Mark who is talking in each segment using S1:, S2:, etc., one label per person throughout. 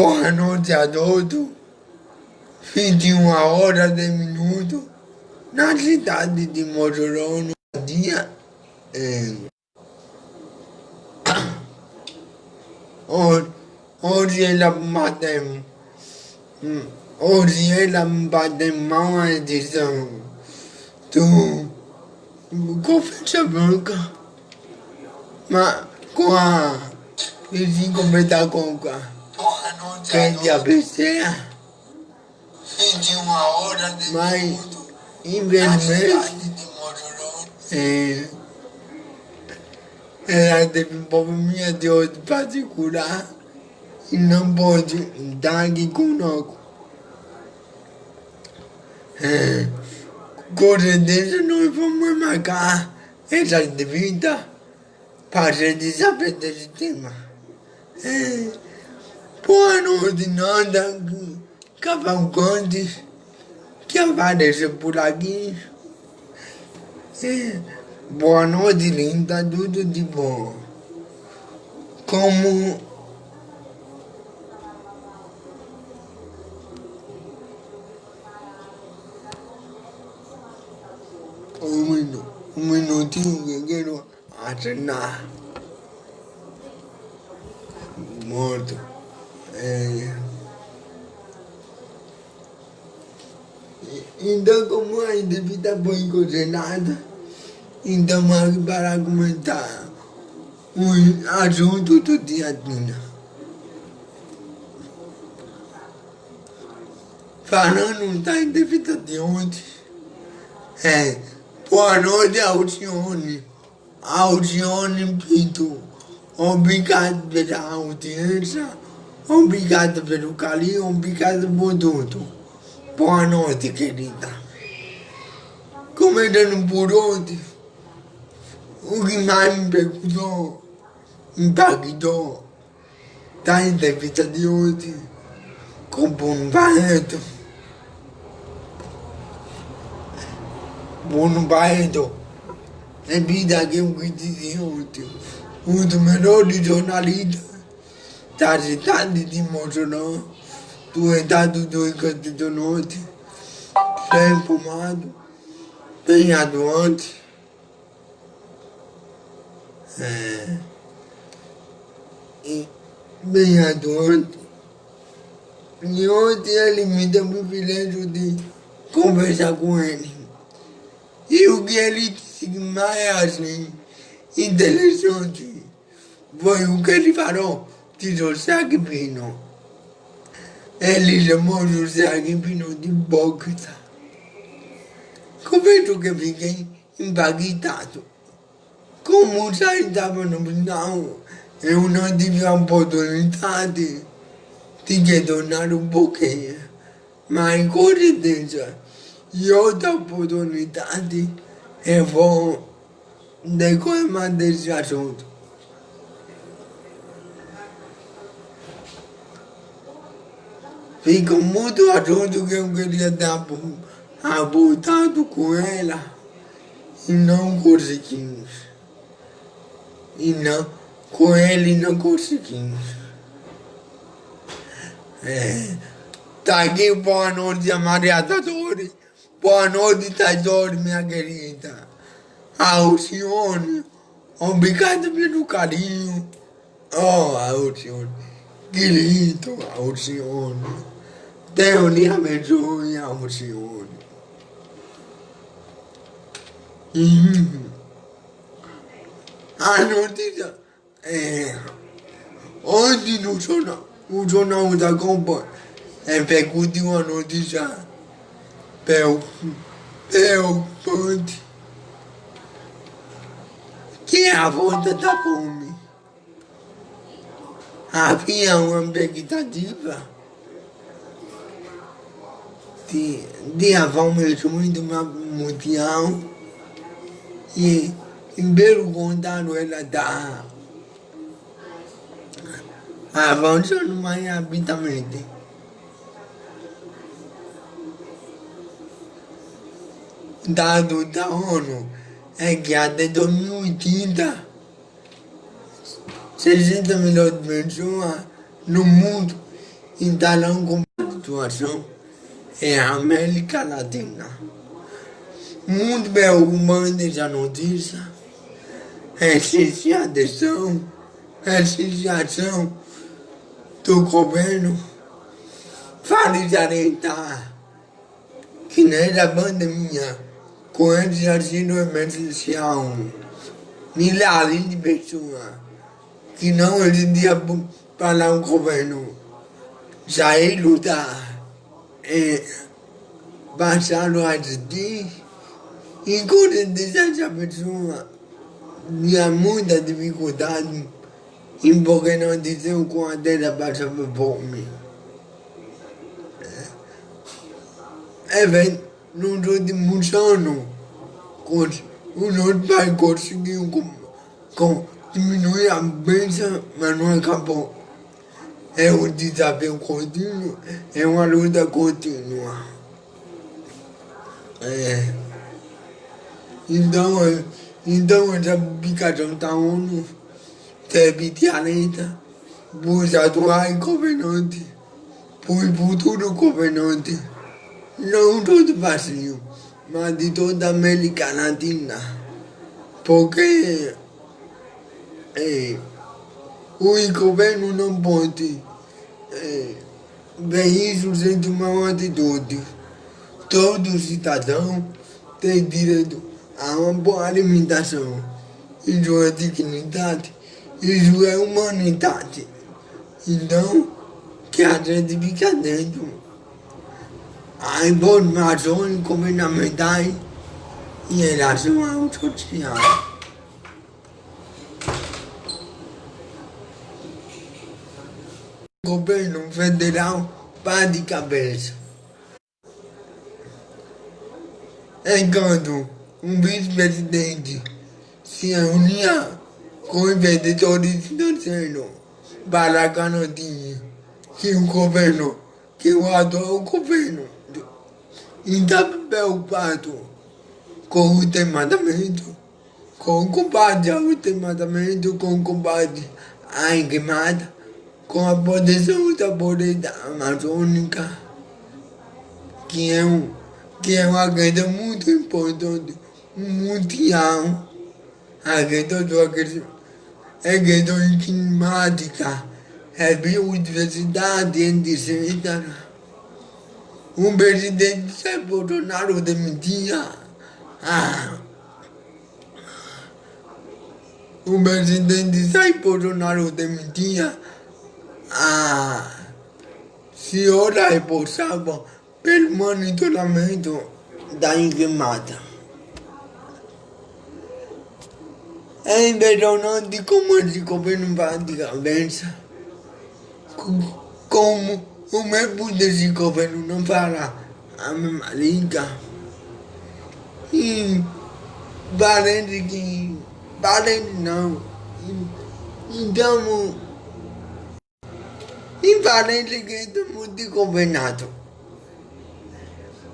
S1: Boa noite a todos. 21h10 na cidade de Mossoró, no dia. Hoje ela bateu. Hoje ela bateu mal a edição do Conferência Branca. Mas com a. E se completar com a. Que é de ABC. 21h10. Mas, infelizmente, ela teve um probleminha de outro particular e não pode estar aqui conosco. Com certeza nós vamos marcar essa entrevista para a gente saber desse tema. Boa noite, Nanda Cavalcante, que apareceu por aqui. Boa noite, linda, tudo de bom. Como um minutinho que eu quero acenar. Morto. Então, como a entrevista foi congelada, então vamos para comentar o assunto do dia de hoje. Falando da entrevista de ontem, boa noite, Alcione. Alcione Pinto. Obrigado pela audiência, obrigado pelo carinho, obrigado por tudo. Boa noite, querida. Começando por ontem, o que mais me perguntou, impactou da entrevista de hoje com o Bruno Barreto. Bruno Barreto, é vida que eu quis dizer ontem. Um dos melhores jornalistas da cidade de Mossoró, do estado do Rio Grande do Norte, bem informado, bem atuante. Bem atuante. E ontem ele me deu o privilégio de conversar com ele. E o que ele disse mais assim, interessante, foi o que ele falou de José Agrippino. Ele chamou José Agrippino de hipócrita. Confesso que fiquei impactado. Como já estava no final, eu não tive a oportunidade de questionar um pouquinho. Mas com certeza, e outra oportunidade, eu vou decorrer desse assunto. Fica muito assunto que eu queria dar abordado com ela e não conseguimos. E não, com ele não conseguimos. Tá aqui, boa noite, Maria Tadori. Boa noite, Tadori, minha querida. Alcione, obrigado pelo carinho. Oh, Alcione, que lindo, Alcione. Deus lhe abençoe, Alcione. A notícia hoje no jornal, o jornal da Compa repercutiu uma notícia preocupante, que é a volta da fome. Havia uma expectativa de avançamento mundial e, pelo contrário, ela está avançando mais rapidamente. Dado da ONU é que até 2030, 60 milhões de pessoas no mundo instalando como situação é a América Latina. Muito bem argumento essa notícia. Associação do governo salientar que nessa pandemia, com esse auxílio emergencial, milhares de pessoas que não existiam para o governo sair lutar e passaram a existir, e com certeza essa pessoa tinha muita dificuldade em porque não diziam com a terra passava fome. Nos últimos anos, o nosso país conseguiu diminuir a bênção, mas não acabou. É um desafio contínuo, é uma luta contínua. Então essa publicação da ONU teve de alerta para os atuais governantes, para os futuros governantes, não só do Brasil, mas de toda a América Latina, porque o governo não pode ver isso sem tomar uma atitude. Todo cidadão tem direito a uma boa alimentação, isso é dignidade, isso é humanidade. Então, que a gente fica dentro a informações governamentais em relação ao social. O governo federal bate de cabeça. Enquanto um vice-presidente se unia com investidores financeiros para garantir que o governo, que o atual governo está preocupado com o desmatamento, com o combate ao desmatamento, com o combate à queimada, com a proteção da floresta amazônica, que é uma questão muito importante, mundial. A questão climática, a biodiversidade, etc. O presidente Jair Bolsonaro demitia a senhora responsável pelo monitoramento da queimada. É impressionante como esse governo vai de cabeça, como o mesmo desse governo não fala a mesma língua. E parece não. Então, e parece que estamos desgovernados.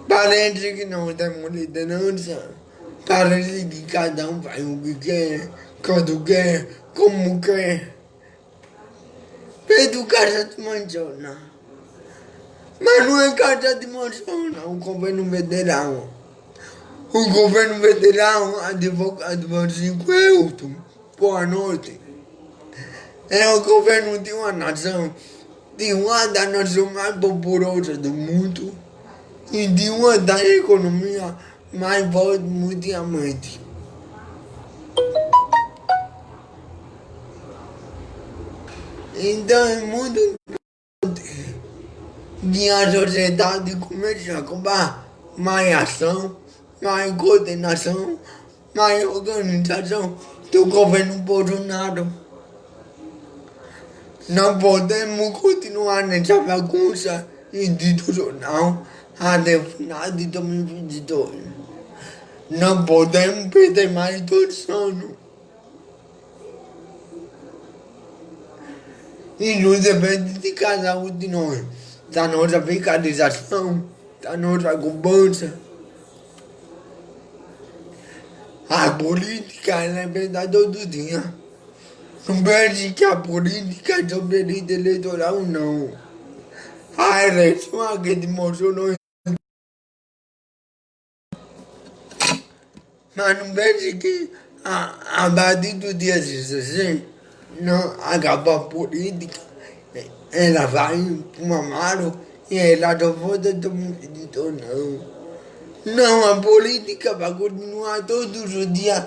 S1: Parece que não temos liderança. Parece que cada um faz o que quer, quando quer, como quer. Feito casa de manzana. Mas não é casa de manzana, o governo federal. O governo federal, advogado Francisco Elton, boa noite. É o governo de uma nação, de uma das nações mais populosas do mundo e de uma das economias mais fortes mundialmente. Então é muito importante que a sociedade comece a cobrar mais ação, mais coordenação, mais organização do governo Bolsonaro. Não podemos continuar nessa bagunça institucional até o final de 2022. Não podemos perder mais 2 anos. Isso depende de cada um de nós, da nossa fiscalização, da nossa cobrança. A política é feita todo dia. Não pense que a política é sobre elite eleitoral, não. hai resto anche di mosono. Ma non pensi che a partito di essere no, a capo politica e la fai una mano e la dopo detto mi finito no. Não, a política vai continuar todos os dias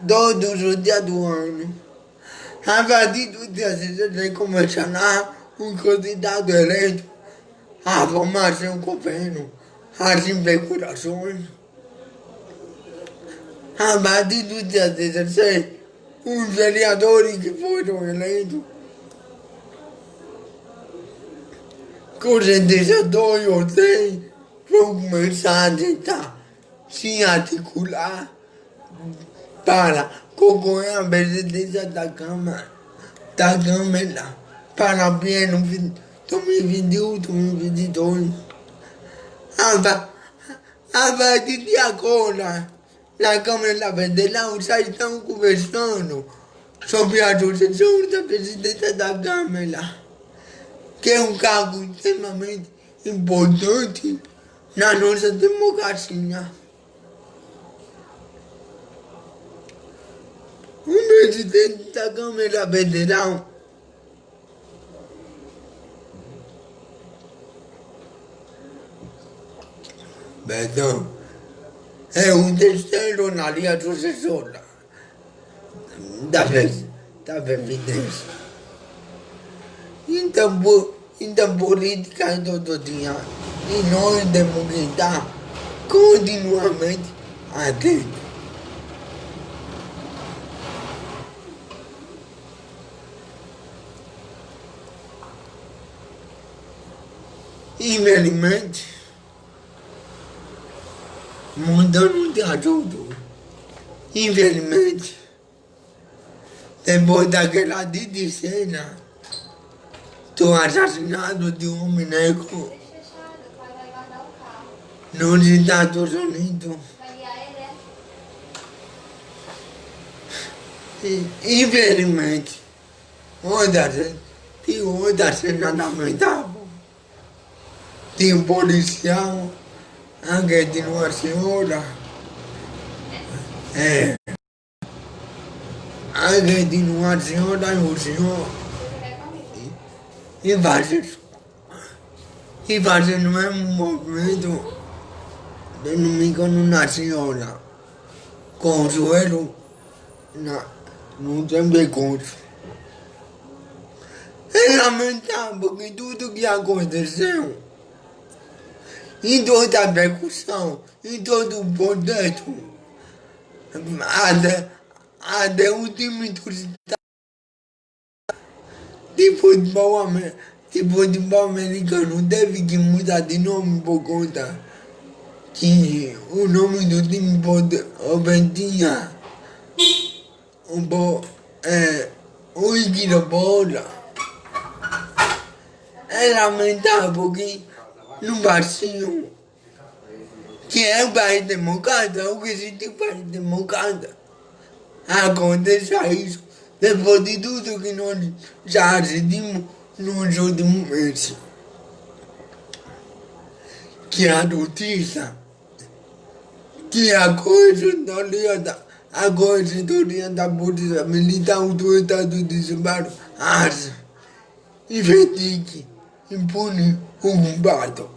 S1: todos os dias do ano. A partir do dia 16 começará um candidato eleito a formar seu governo, as investigações. A partir do dia 16, os vereadores que foram eleitos, com certeza 2 ou 3, vão começar a tentar se articular para concorrer à presidência da Câmara, para o ano 2021, 2022. A partir de agora, na Câmara Federal já estão conversando sobre a sucessão da presidência da Câmara, que é um cargo extremamente importante na nossa democracia. O presidente da Câmara Federal é o terceiro na linha sucessora da Previdência. Então, política é todo dia. E nós temos que estar continuamente atentos. Infelizmente, mudando de assunto, infelizmente, depois daquela cena do assassinato de um homem negro nos Estados Unidos, infelizmente, outra cena lamentável de um policial, anche di una signora, anche di una signora e un signore, e facendo un movimento del nemico di una signora, Consuelo, non sempre contro. E lamentável que tudo que aconteceu, em toda a percussão, em todo o projeto, até o time de futebol americano teve que mudar de nome por conta que o nome do time obedinha o Ignobola. É lamentável que no Brasil, que é um país democrata, o que existe um país democrata, aconteça isso depois de tudo que nós já assistimos nos últimos meses. Que a notícia, que a corregedoria da Polícia Militar do Estado de São Paulo investigue, impune o culpado.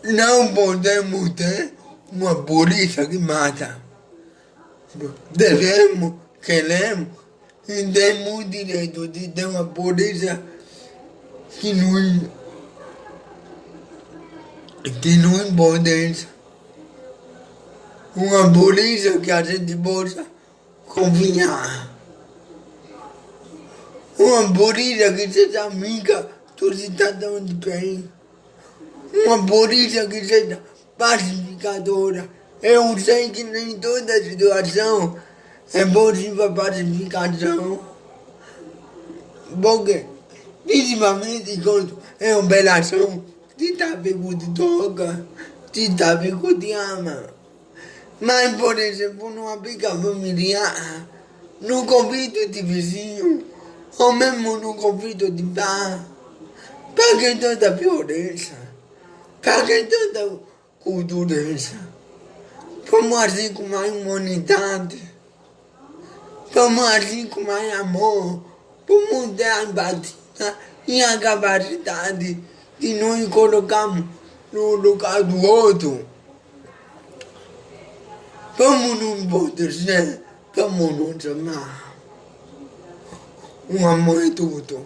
S1: Não podemos ter uma polícia que mata. Queremos e temos o direito de ter uma polícia que não impotência. Uma polícia que a gente possa confiar. Uma polícia que seja amiga do cidadão de bem. Uma polícia que seja pacificadora. Eu sei que nem toda situação é possível pacificação. Porque, principalmente quando é uma relação de tráfico de droga, de tráfico de arma. Mas, por exemplo, numa briga familiar, no conflito de vizinho, o mesmo no conflitto di bar, perché tanta violenza, perché tanta cultureza, como assim com mais humanidade, como assim com mais amor, por mudar a empatia e a capacidade de nos colocarmos no lugar do outro. Vamos nos proteger, vamos nos amar. Um amor é tudo.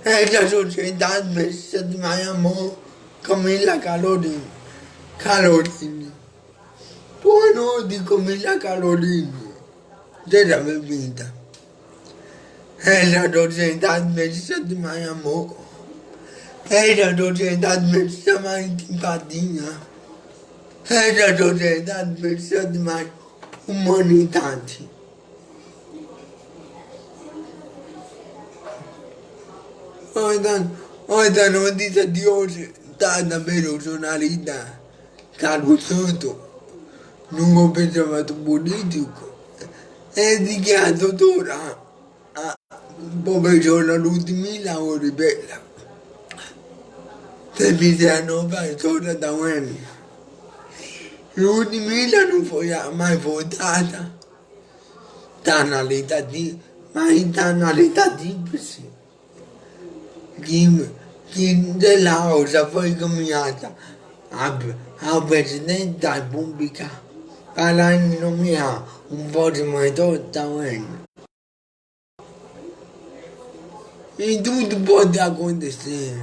S1: Essa sociedade precisa de mais amor. Camila Caroline. Caroline. Boa noite, Camila Caroline. Seja bem-vinda. Essa sociedade precisa de mais amor. Essa sociedade precisa mais empatia. Essa sociedade precisa de mais humanidade. Olha a notícia de hoje está na personalidade. Carlos Santos, num observatório político, é de que a doutora, a professora Ludmila Oribella, de 19 anos da UEM. Ludmila não foi a mais votada, está na lista de, mas está na lista de que de lá já foi caminhada ao presidente da República para nomear um próximo da UEM. E tudo pode acontecer.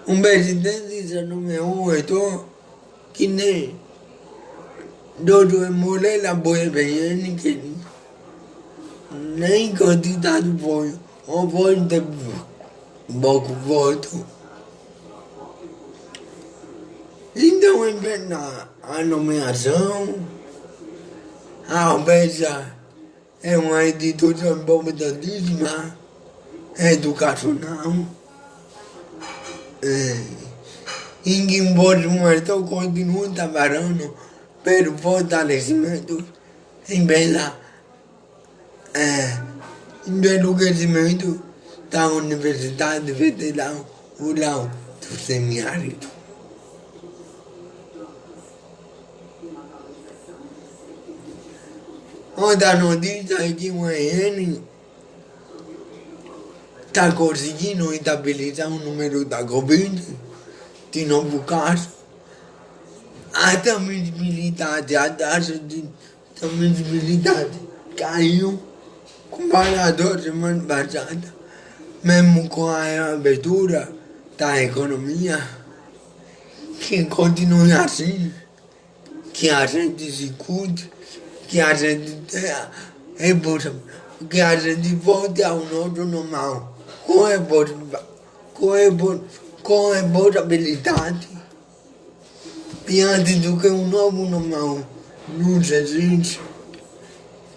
S1: Um presidente já nomeou um reitor que nem Doutor Moreira Boebeiane, nem candidato foi, ou foi de pouco voto. Então, enfrentar a nomeação, a peça é uma instituição importantíssima, educacional, em que embora o reitor continue trabalhando pelo fortalecimento pelo crescimento da Universidade Federal Rural do Semiárido. Outra notícia é que o EN está conseguindo estabilizar o número da Covid, de novo caso. A transmissibilidade, a taxa de transmissibilidade caiu comparado à semana passada, mesmo com a abertura da economia, que continue assim, que a gente se cuide, que a gente tenha que a gente volte ao nosso normal, com responsabilidade. E antes do que um novo normal nos exige,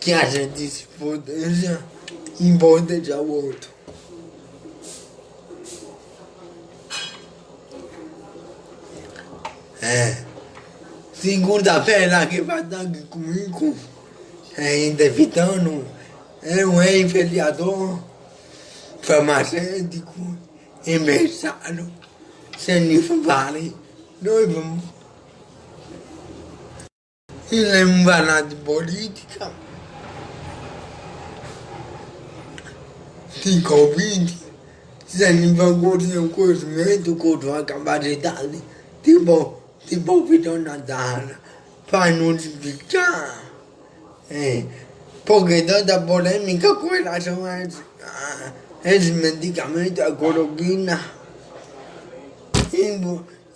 S1: que a gente se proteja e proteja o outro. Segunda-feira que vai estar aqui comigo, entrevistando, é um ex-vereador, farmacêutico, empresário, Senif Vale. Nós vamos. Ele é um falar de política, de Covid, se ele vai ter o conhecimento, com a capacidade de profissionalizar para nos explicar. Porque toda polêmica com relação a esse medicamento, a cloroquina,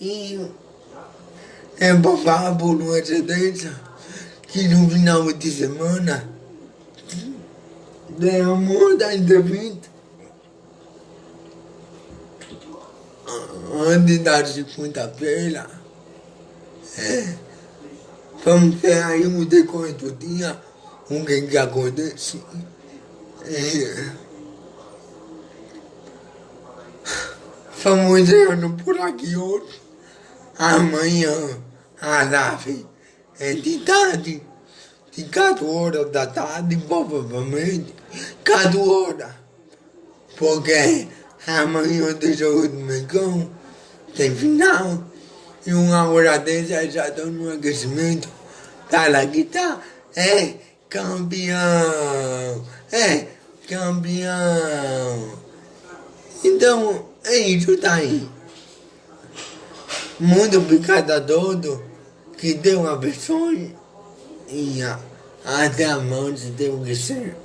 S1: e é provável por uma certeza que no final de semana derramou da entrevista antes da segunda-feira. Vamos ver aí o decorrer do dia, o que acontece. Vamos encerrando por aqui hoje. Amanhã, a live é de tarde, de 4 horas da tarde, provavelmente, 4 horas. Porque amanhã tem jogo do Mengão, tem final. E 1 hora dessa já estou no aquecimento. Tá lá que tá. É campeão. É campeão. Então, é isso tá aí. Muito obrigado a todos. Que Deus abençoe. E até a mão de Deus que ser.